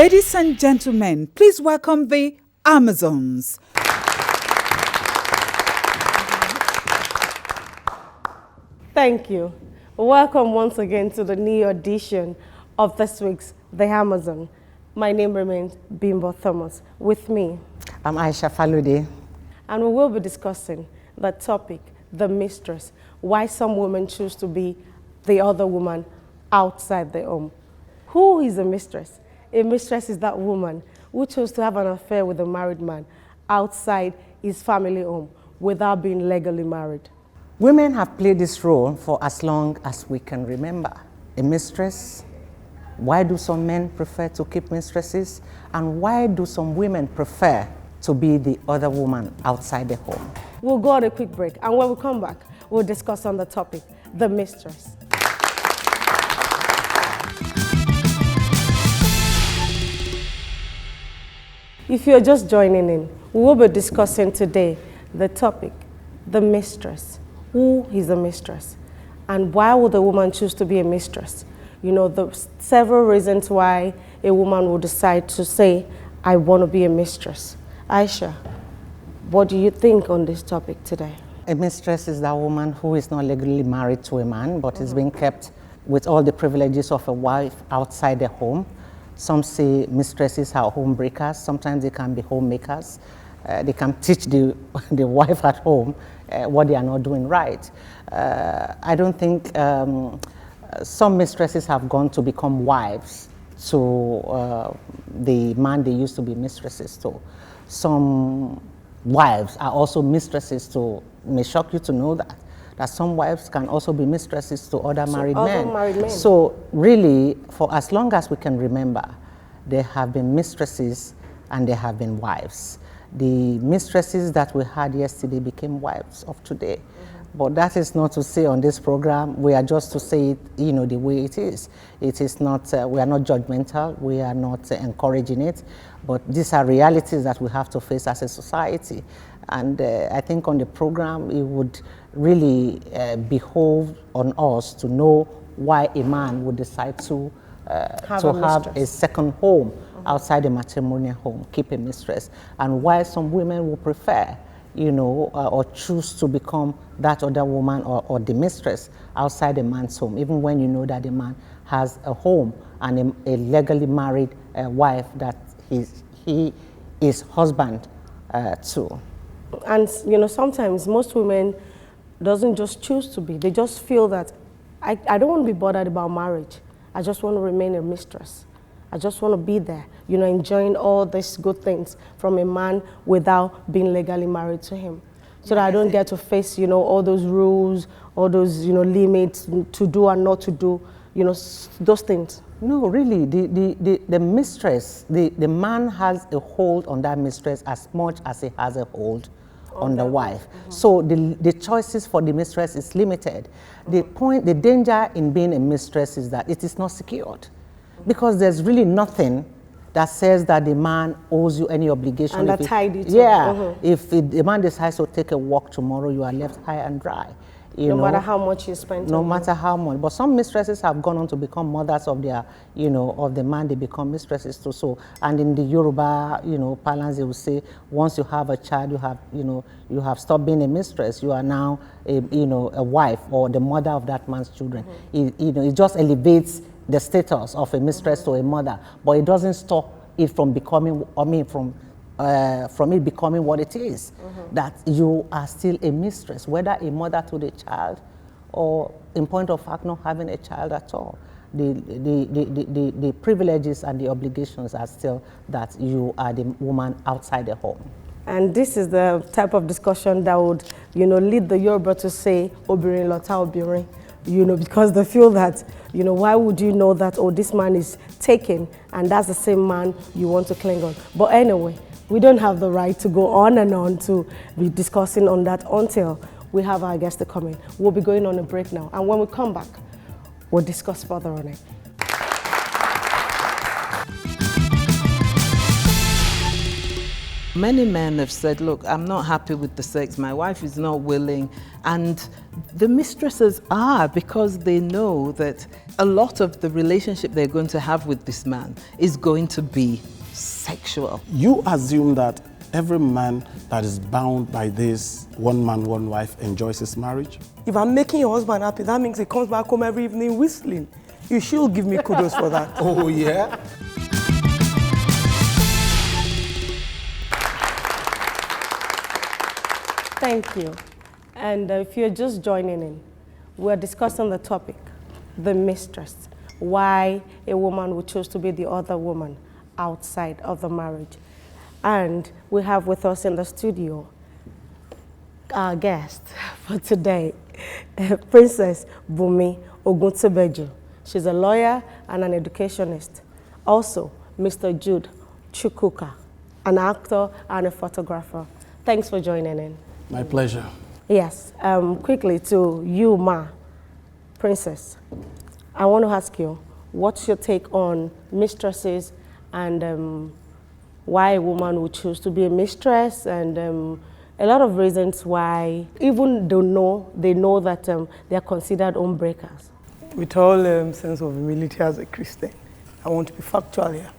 Ladies and gentlemen, please welcome the Amazons. Thank you. Welcome once again to the new edition of this week's The Amazon. My name remains Bimbo Thomas. With me, I'm Aisha Falude. And we will be discussing the topic, the mistress, why some women choose to be the other woman outside the home. Who is a mistress? A mistress is that woman who chose to have an affair with a married man outside his family home without being legally married. Women have played this role for as long as we can remember. A mistress. Why do some men prefer to keep mistresses? And why do some women prefer to be the other woman outside the home? We'll go on a quick break, and when we come back, we'll discuss on the topic, the mistress. If you're just joining in, we will be discussing today the topic, the mistress. Who is a mistress? And why would a woman choose to be a mistress? You know, the several reasons why a woman will decide to say, I want to be a mistress. Aisha, what do you think on this topic today? A mistress is that woman who is not legally married to a man, but is being kept with all the privileges of a wife outside the home. Some say mistresses are home breakers. Sometimes they can be homemakers. They can teach the wife at home what they are not doing right. I don't think some mistresses have gone to become wives to the man they used to be mistresses to. Some wives are also mistresses to, may shock you to know that some wives can also be mistresses to other married men. So really, for as long as we can remember, there have been mistresses and there have been wives. The mistresses that we had yesterday became wives of today. But that is not to say on this program, we are just to say it, you know, the way it is. It is not, we are not judgmental, we are not encouraging it, but these are realities that we have to face as a society. And I think on the program, it would really behove on us to know why a man would decide to have a second home outside the matrimonial home, keep a mistress, and why some women will prefer, you know, or choose to become that other woman or the mistress outside a man's home, even when you know that the man has a home and a legally married wife that he is husband to. And, you know, sometimes most women doesn't just choose to be, they just feel that I don't want to be bothered about marriage. I just want to remain a mistress. I just want to be there, you know, enjoying all these good things from a man without being legally married to him. So that I don't get to face, you know, all those rules, all those, you know, limits to do and not to do, you know, those things. No, really, the mistress, the man has a hold on that mistress as much as he has a hold on the wife. So the choices for the mistress is limited. The danger in being a mistress is that it is not secured. Because there's really nothing that says that the man owes you any obligation. And that's tied it. Yeah, if the man decides to take a walk tomorrow, you are left high and dry. No matter how much you spend. No matter how much. But some mistresses have gone on to become mothers of their, you know, of the man they become mistresses to. So, and in the Yoruba, you know, parlance, they will say, once you have a child, you have, you know, you have stopped being a mistress. You are now, a wife or the mother of that man's children. It just elevates the status of a mistress to a mother, but it doesn't stop it from becoming, from it becoming what it is, that you are still a mistress, whether a mother to the child or in point of fact not having a child at all. The privileges and the obligations are still that you are the woman outside the home. And this is the type of discussion that would, you know, lead the Yoruba to say, Obirin lota obirin. You know, because they feel that, you know, why would you know that, oh, this man is taken and that's the same man you want to cling on. But anyway, we don't have the right to go on and on to be discussing on that until we have our guest to come in. We'll be going on a break now. And when we come back, we'll discuss further on it. Many men have said, look, I'm not happy with the sex, my wife is not willing, and the mistresses are, because they know that a lot of the relationship they're going to have with this man is going to be sexual. You assume that every man that is bound by this one man, one wife enjoys his marriage? If I'm making your husband happy, that means he comes back home every evening whistling. You should give me kudos for that. Oh, yeah? Thank you. And if you're just joining in, we're discussing the topic, the mistress, why a woman would choose to be the other woman outside of the marriage. And we have with us in the studio our guest for today, Princess Bumi Oguntebeju. She's a lawyer and an educationist. Also, Mr. Jude Chukwuka, an actor and a photographer. Thanks for joining in. My pleasure. Yes, quickly to you, Ma, Princess. I want to ask you, what's your take on mistresses and why a woman would choose to be a mistress, and a lot of reasons why, even though they know that they are considered home breakers? With all sense of humility as a Christian, I want to be factual here.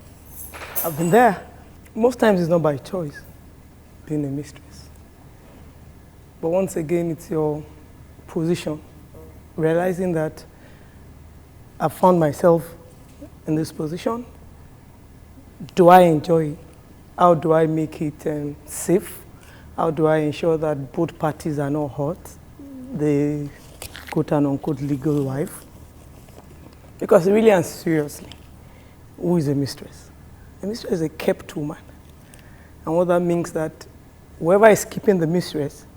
I've been there. Most times it's not by choice, being a mistress. But once again, it's your position, realizing that I found myself in this position. Do I enjoy it? How do I make it safe? How do I ensure that both parties are not hurt? The quote-unquote legal wife. Because really and seriously, who is a mistress? A mistress is a kept woman. And what that means that whoever is keeping the mistress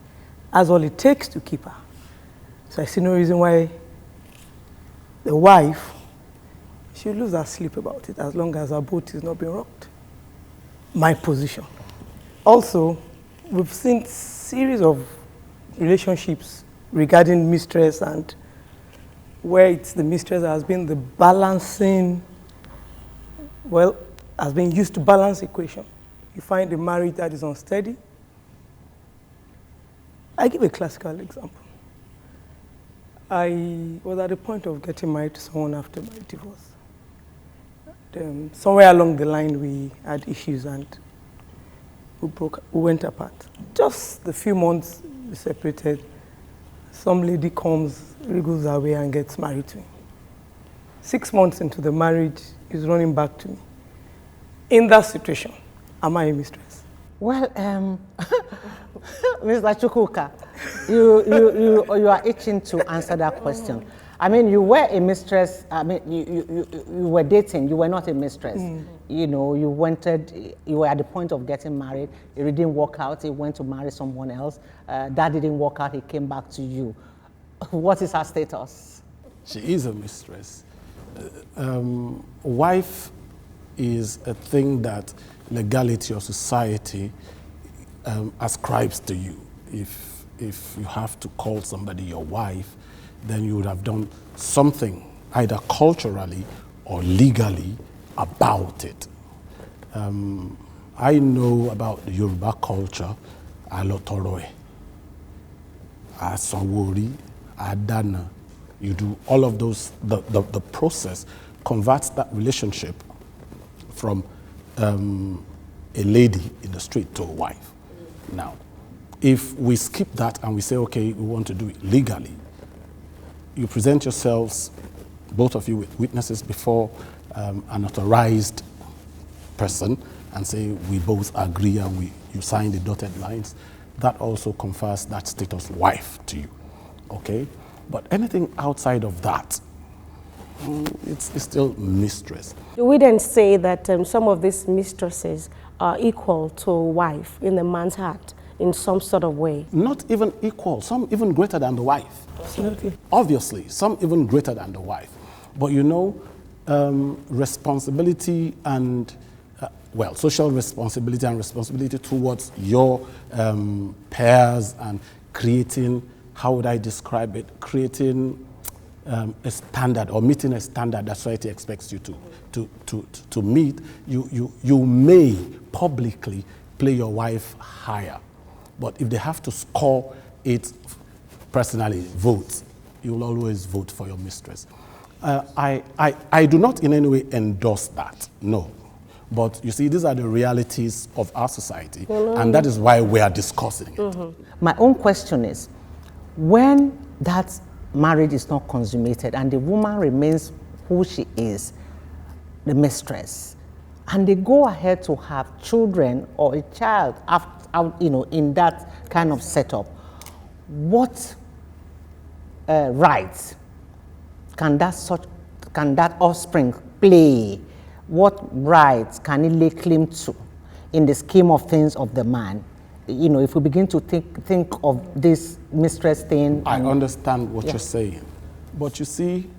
has all it takes to keep her. So I see no reason why the wife should lose her sleep about it as long as her boat is not being rocked. My position. Also, we've seen series of relationships regarding mistress, and where it's the mistress that has been the balancing, well, has been used to balance equation. You find a marriage that is unsteady. I give a classical example. I was at the point of getting married to someone after my divorce. Somewhere along the line, we had issues and we went apart. Just the few months we separated, some lady comes, wriggles her way and gets married to me. 6 months into the marriage, he's running back to me. In that situation, am I a mistress? Well, Mr. Chukwuka, you are itching to answer that question. I mean, you were a mistress. I mean, you were dating. You were not a mistress. You know, you were at the point of getting married. It didn't work out. He went to marry someone else. That didn't work out. He came back to you. What is her status? She is a mistress. Wife is a thing that legality or society ascribes to you. If you have to call somebody your wife, then you would have done something, either culturally or legally, about it. I know about the Yoruba culture, Alotoroe, Asanwori, Adana. You do all of those, the process converts that relationship from a lady in the street to a wife. Now, if we skip that and we say, okay, we want to do it legally, you present yourselves, both of you, with witnesses before an authorized person and say, we both agree, and you sign the dotted lines. That also confers that status wife to you, okay? But anything outside of that, it's still mistress. We then say that some of these mistresses are equal to a wife in the man's heart in some sort of way. Not even equal, some even greater than the wife. Absolutely. Obviously, some even greater than the wife. But you know, responsibility and, well, social responsibility and responsibility towards your peers and creating, how would I describe it, creating a standard or meeting a standard that society expects you to meet, you may publicly play your wife higher. But if they have to score it personally, vote, you will always vote for your mistress. I do not in any way endorse that, no. But you see, these are the realities of our society, and that is why we are discussing it. My own question is, when that marriage is not consummated and the woman remains who she is, the mistress, and they go ahead to have children or a child after, in that kind of setup, what rights can that offspring play? What rights can he lay claim to in the scheme of things of the man? If we begin to think of this mistress thing. I understand what you're saying. But you see,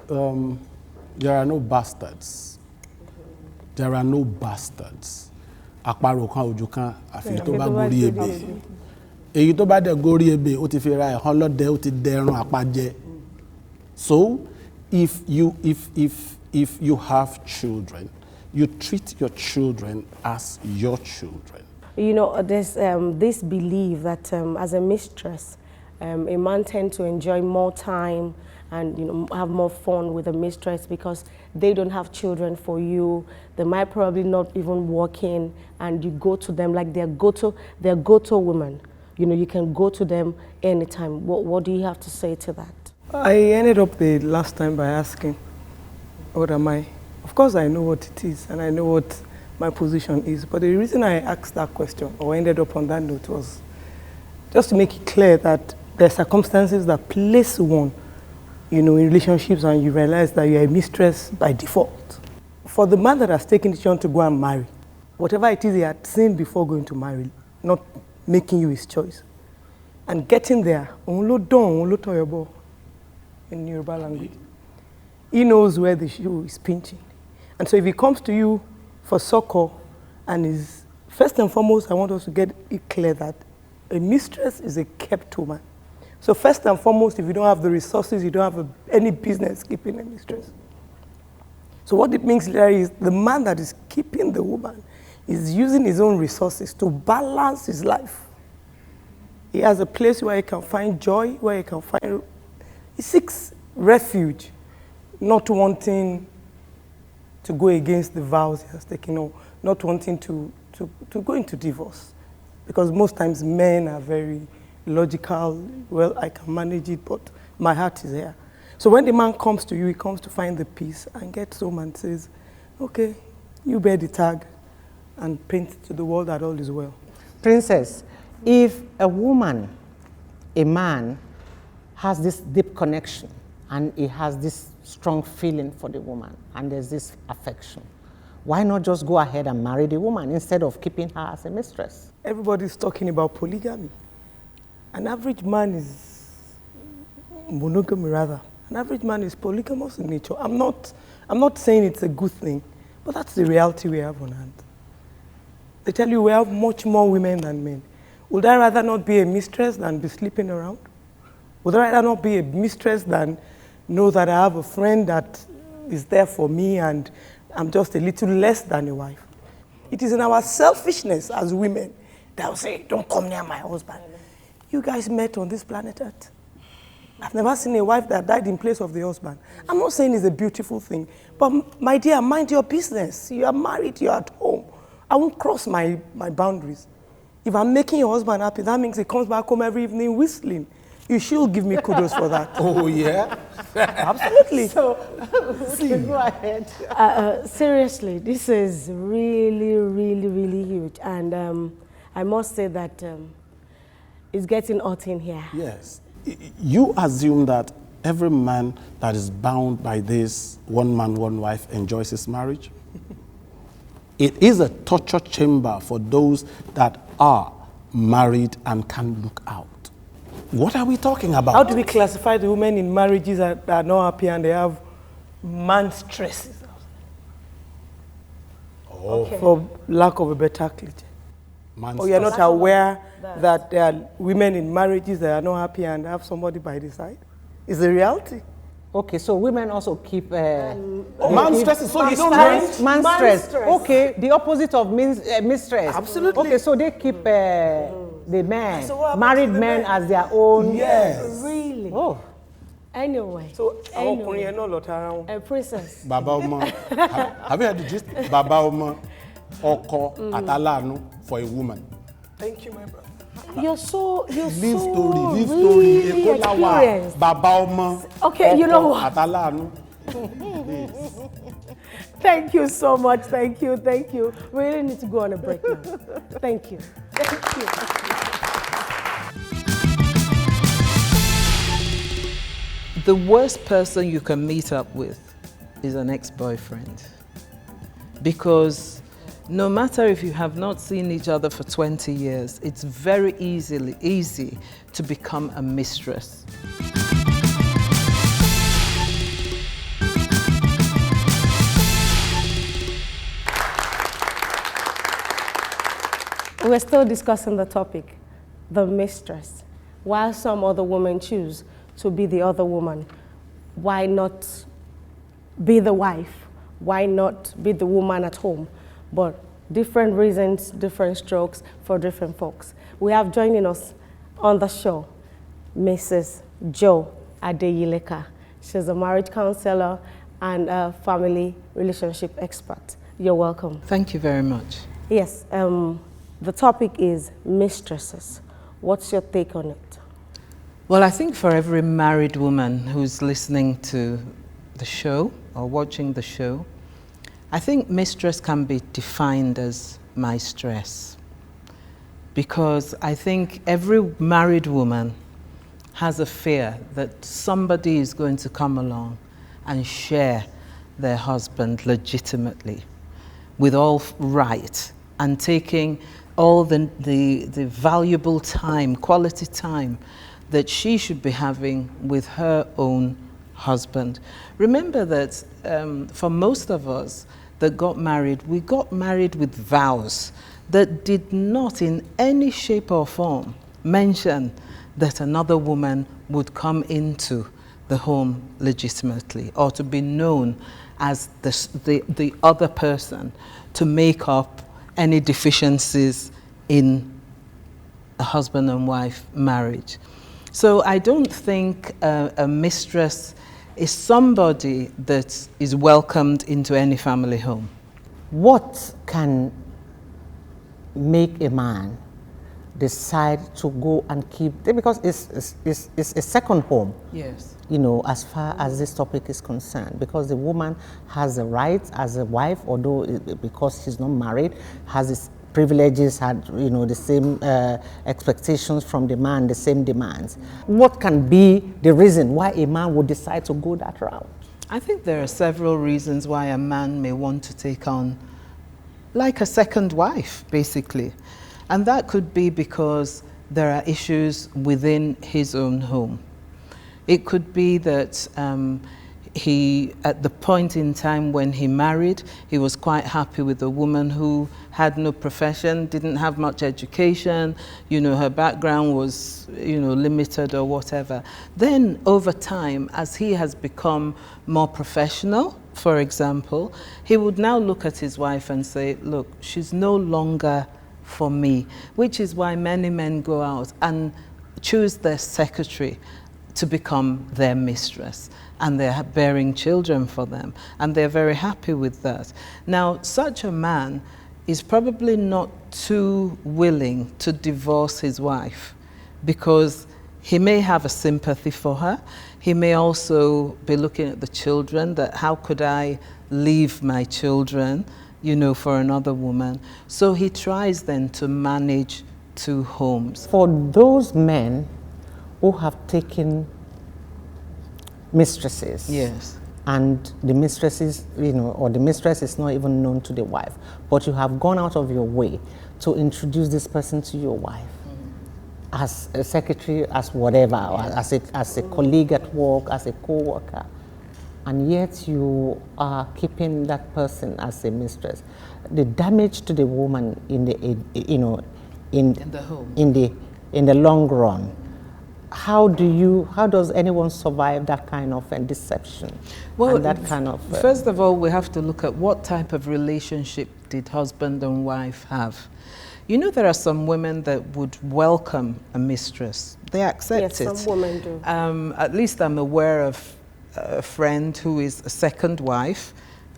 there are no bastards. There are no bastards. Àparò kan ojú kan àfi tó bá gorí ebè. Èyí tó bá dé gorí ebè ó ti fi ra ẹ̀hán lọ́dẹ ó ti dẹrun àpajẹ. So if you have children, you treat your children as your children. There's this belief that as a mistress, a man tends to enjoy more time and have more fun with a mistress because they don't have children for you. They might probably not even working, and you go to them like they're go-to women. You can go to them anytime. What do you have to say to that? I ended up the last time by asking, what am I? Of course I know what it is and I know what my position is, but the reason I asked that question or ended up on that note was just to make it clear that there are circumstances that place one, in relationships, and you realize that you're a mistress by default. For the man that has taken the chance to go and marry, whatever it is he had seen before going to marry, not making you his choice, and getting there, in Yoruba language, he knows where the shoe is pinching. And so if he comes to you for succor, and is first and foremost, I want us to get it clear that a mistress is a kept woman. So first and foremost, if you don't have the resources, you don't have any business keeping a mistress. So what it means there is the man that is keeping the woman is using his own resources to balance his life. He has a place where he can find joy, where he can find, he seeks refuge, not wanting to go against the vows he has taken, or not wanting to go into divorce. Because most times men are very logical, well, I can manage it, but my heart is here. So when the man comes to you, he comes to find the peace and gets home and says, okay, you bear the tag and paint to the world that all is well. Princess, if a man has this deep connection and he has this strong feeling for the woman and there's this affection, why not just go ahead and marry the woman instead of keeping her as a mistress? Everybody's talking about polygamy. An average man is monogamy rather. An average man is polygamous in nature. I'm not saying it's a good thing, but that's the reality we have on hand. They tell you we have much more women than men. Would I rather not be a mistress than be sleeping around? Would I rather not be a mistress than know that I have a friend that is there for me and I'm just a little less than a wife? It is in our selfishness as women that will say, don't come near my husband. You guys met on this planet Earth. I've never seen a wife that died in place of the husband. I'm not saying it's a beautiful thing, but my dear, mind your business. You are married, you're at home. I won't cross my boundaries. If I'm making your husband happy, that means he comes back home every evening whistling. You should give me kudos for that. Oh, yeah? Absolutely. So, go ahead. Seriously, this is really, really, really huge. And I must say that it's getting hot in here. Yes. You assume that every man that is bound by this one man, one wife enjoys his marriage? It is a torture chamber for those that are married and can look out. What are we talking about? How do we classify the women in marriages that are not happy and they have man-stresses? Oh. Okay. For lack of a better cliche. Or you're not aware that there are women in marriages that are not happy and have somebody by the side? It's a reality. Okay, so women also keep... Man stress is so you don't stress. Man Man stress. stress. Okay, the opposite of mistress. Absolutely. Okay, so they keep the men, So what married happens to the men men? as their own. Yes. Really? Oh, Anyway. So àwọn ọkùnrin yẹn náà lọ tara wọn. A princess. Baba Oma. Have you heard the gist? Baba Oma, Oko, Atalanu for a woman. Thank you, my brother. You're so Live really story. Ekolawa, experienced. Baba Oma, Okay, you know what? Atalanu. Thank you so much. Thank you. Thank you. We really need to go on a break now. Thank you. Thank you. The worst person you can meet up with is an ex-boyfriend. Because no matter if you have not seen each other for 20 years, it's very easy to become a mistress. We're still discussing the topic, the mistress. While some other women choose to be the other woman, why not be the wife? Why not be the woman at home? But different reasons, different strokes for different folks. We have joining us on the show, Mrs. Jo Adeyileka. She's a marriage counselor and a family relationship expert. You're welcome. Thank you very much. Yes, the topic is mistresses. What's your take on it? Well, I think for every married woman who's listening to the show or watching the show, I think mistress can be defined as my stress. Because I think every married woman has a fear that somebody is going to come along and share their husband legitimately with all right and taking all the valuable time, quality time that she should be having with her own husband. Remember that for most of us that got married, we got married with vows that did not in any shape or form mention that another woman would come into the home legitimately or to be known as the other person to make up any deficiencies in a husband and wife marriage. So I don't think a mistress is somebody that is welcomed into any family home. what can make a man decide to go and keep, because it's a second home. Yes. You know, as far as this topic is concerned, because the woman has the right as a wife, although because she's not married, has its privileges, had, you know, the same expectations from the man, the same demands. What can be the reason why a man would decide to go that route? I think there are several reasons why a man may want to take on like a second wife, basically. And that could be because there are issues within his own home. It could be that he, at the point in time when he married, he was quite happy with a woman who had no profession, didn't have much education, you know, her background was, you know, limited or whatever. Then over time, as he has become more professional, for example, he would now look at his wife and say, look, she's no longer for me, which is why many men go out and choose their secretary to become their mistress, and they're bearing children for them, and they're very happy with that. Now, such a man is probably not too willing to divorce his wife because he may have a sympathy for her. He may also be looking at the children, that how could I leave my children, you know, for another woman. So he tries then to manage two homes. For those men who have taken mistresses, Yes. and the mistresses, you know, or the mistress is not even known to the wife, but you have gone out of your way to introduce this person to your wife, as a secretary, as whatever, or as a colleague at work, as a co-worker, and yet you are keeping that person as a mistress. The damage to the woman in the, you know, in the home. in the long run how does anyone survive that kind of deception? Well, and that kind of first of all, we have to look at what type of relationship did husband and wife have. You know, there are some women that would welcome a mistress. They accept it. Yes, some women do. At least I'm aware of a friend who is a second wife,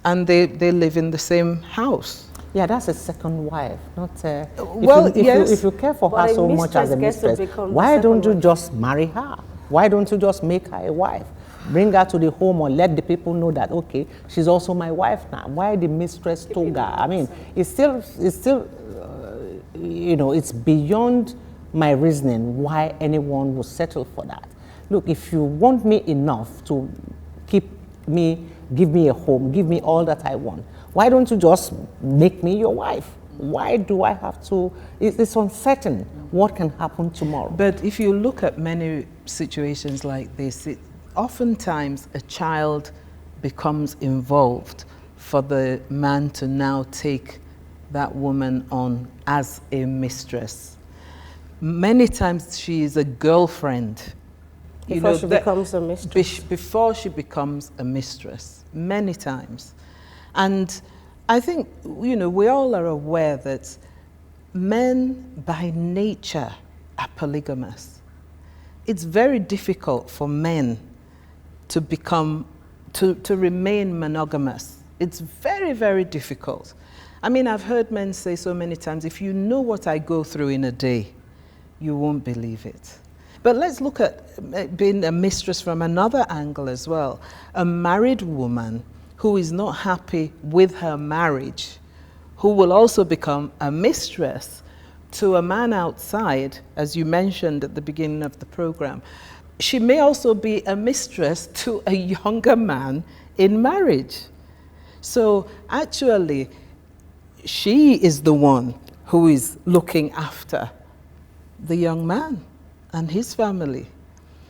and they live in the same house. Yeah, that's a second wife, not yes. If you care for But her a so much as a mistress gets to mistress, become the why don't second you wife. just marry her? Why don't you just make her a wife? Bring her to the home or let the people know that, okay, she's also my wife now. Why the mistress toga? I mean, it's still you know, it's beyond my reasoning why anyone would settle for that. Look, if you want me enough to give me a home, give me all that I want, why don't you just make me your wife? Why do I have to? It's uncertain what can happen tomorrow. But if you look at many situations like this, oftentimes a child becomes involved for the man to now take that woman on as a mistress. Many times she is a girlfriend. Before she becomes a mistress. Before she becomes a mistress, many times. And I think, you know, we all are aware that men by nature are polygamous. It's very difficult for men to remain monogamous. It's very, very difficult. I mean, I've heard men say so many times, if you know what I go through in a day, you won't believe it. But let's look at being a mistress from another angle as well. A married woman who is not happy with her marriage, who will also become a mistress to a man outside, as you mentioned at the beginning of the program. She may also be a mistress to a younger man in marriage. So actually, she is the one who is looking after the young man and his family.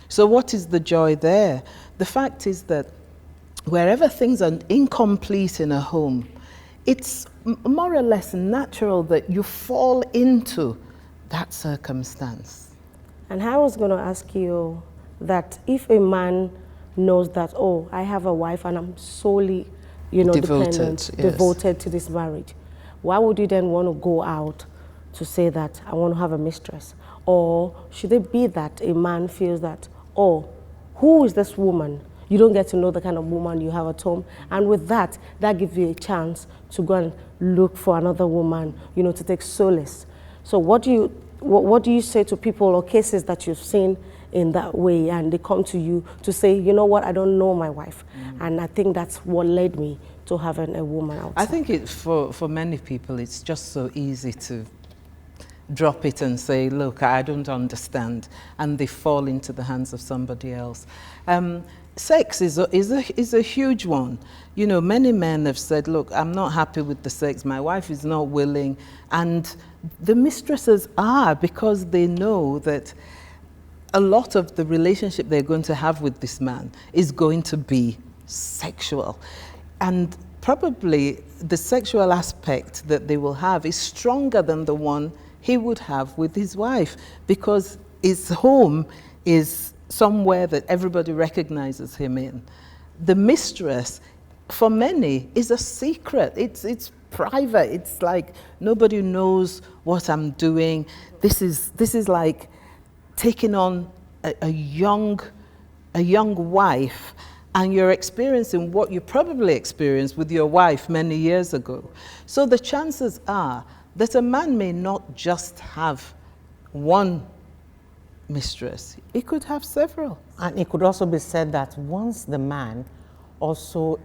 So what is the joy there? The fact is that wherever things are incomplete in a home, it's more or less natural that you fall into that circumstance. And I was going to ask you that if a man knows that, oh, I have a wife and I'm solely, you know, devoted to this marriage, why would you then want to go out to say that I want to have a mistress? Or should it be that a man feels that, oh, who is this woman? You don't get to know the kind of woman you have at home. And with that, that gives you a chance to go and look for another woman, you know, to take solace. So what do you say to people or cases that you've seen in that way and they come to you to say, you know what, I don't know my wife. And I think that's what led me to having a woman outside. I think for many people, it's just so easy to drop it and say, look, I don't understand. And they fall into the hands of somebody else. Sex is a huge one. You know, many men have said, look, I'm not happy with the sex. My wife is not willing. And the mistresses are, because they know that a lot of the relationship they're going to have with this man is going to be sexual. And probably the sexual aspect that they will have is stronger than the one he would have with his wife, because his home is somewhere that everybody recognizes him in. The mistress, for many, is a secret. It's private. It's like nobody knows what I'm doing. This is like taking on a young wife, and you're experiencing what you probably experienced with your wife many years ago. So the chances are that a man may not just have one mistress. He could have several. And it could also be said that once the man also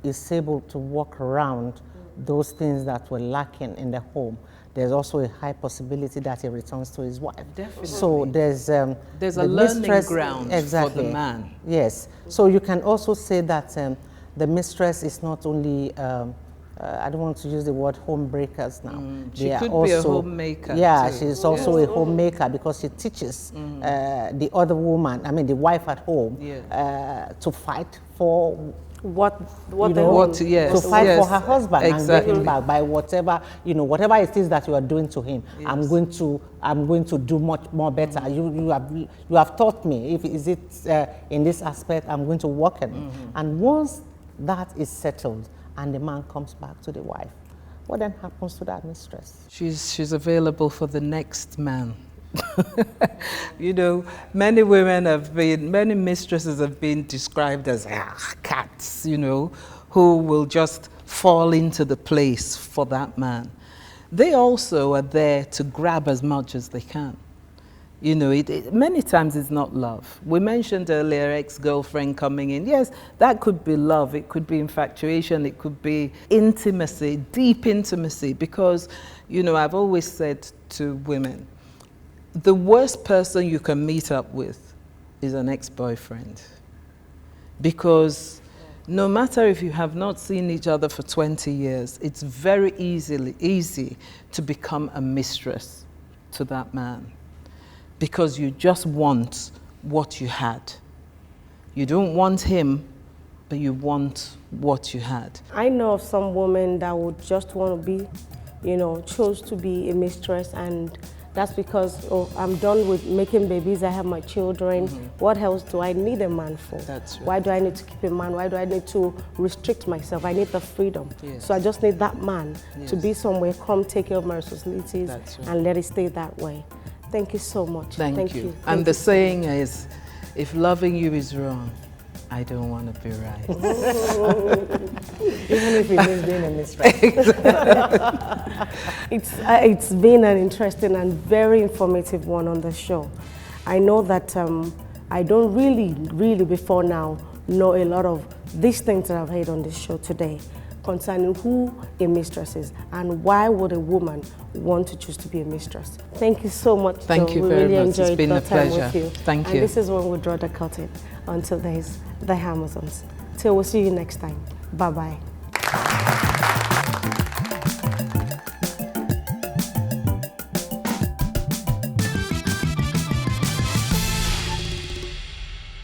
is able to work around those things that were lacking in the home, there's also a high possibility that he returns to his wife. Definitely. So there's a learning ground for the man. Yes. So you can also say that the mistress is not only I don't want to use the word homebreakers now. She could be a homemaker. Yeah, too. she's also a homemaker because she teaches the other woman, I mean the wife at home, to fight for what you they know, want. to yes, fight yes, for her husband and get exactly. him back by whatever, you know, whatever it is that you are doing to him. Yes. I'm going to do much more better. Mm-hmm. You have taught me. If is it in this aspect, I'm going to work on it. Mm-hmm. And once that is settled, and the man comes back to the wife, what then happens to that mistress? She's available for the next man. You know, many mistresses have been described as cats, you know, who will just fall into the place for that man. They also are there to grab as much as they can. You know, many times it's not love. We mentioned earlier ex-girlfriend coming in. Yes, that could be love. It could be infatuation. It could be intimacy, deep intimacy. Because, you know, I've always said to women, the worst person you can meet up with is an ex-boyfriend. Because no matter if you have not seen each other for 20 years, it's very easy to become a mistress to that man. Because you just want what you had. You don't want him, but you want what you had. I know of some women that would just want to be, you know, chose to be a mistress, and that's because, oh, I'm done with making babies, I have my children. What else do I need a man for? That's right. Why do I need to keep a man? Why do I need to restrict myself? I need the freedom. Yes. So I just need that man to Yes. be somewhere, come take care of my responsibilities, That's right. and let it stay that way. Thank you so much. Thank you. Thank And you the so saying is, if loving you is wrong, I don't want to be right. Even if it means being a mistress. It's been an interesting and very informative one on the show. I know that I don't really before now know a lot of these things that I've heard on this show today concerning who a mistress is and why would a woman want to choose to be a mistress. Thank you so much. Thank Joe. you we very really much. enjoyed It's been the a time pleasure. with you. Thank and you. This is when we draw the curtain until there's the Amazons. Till we'll see you next time. Bye-bye.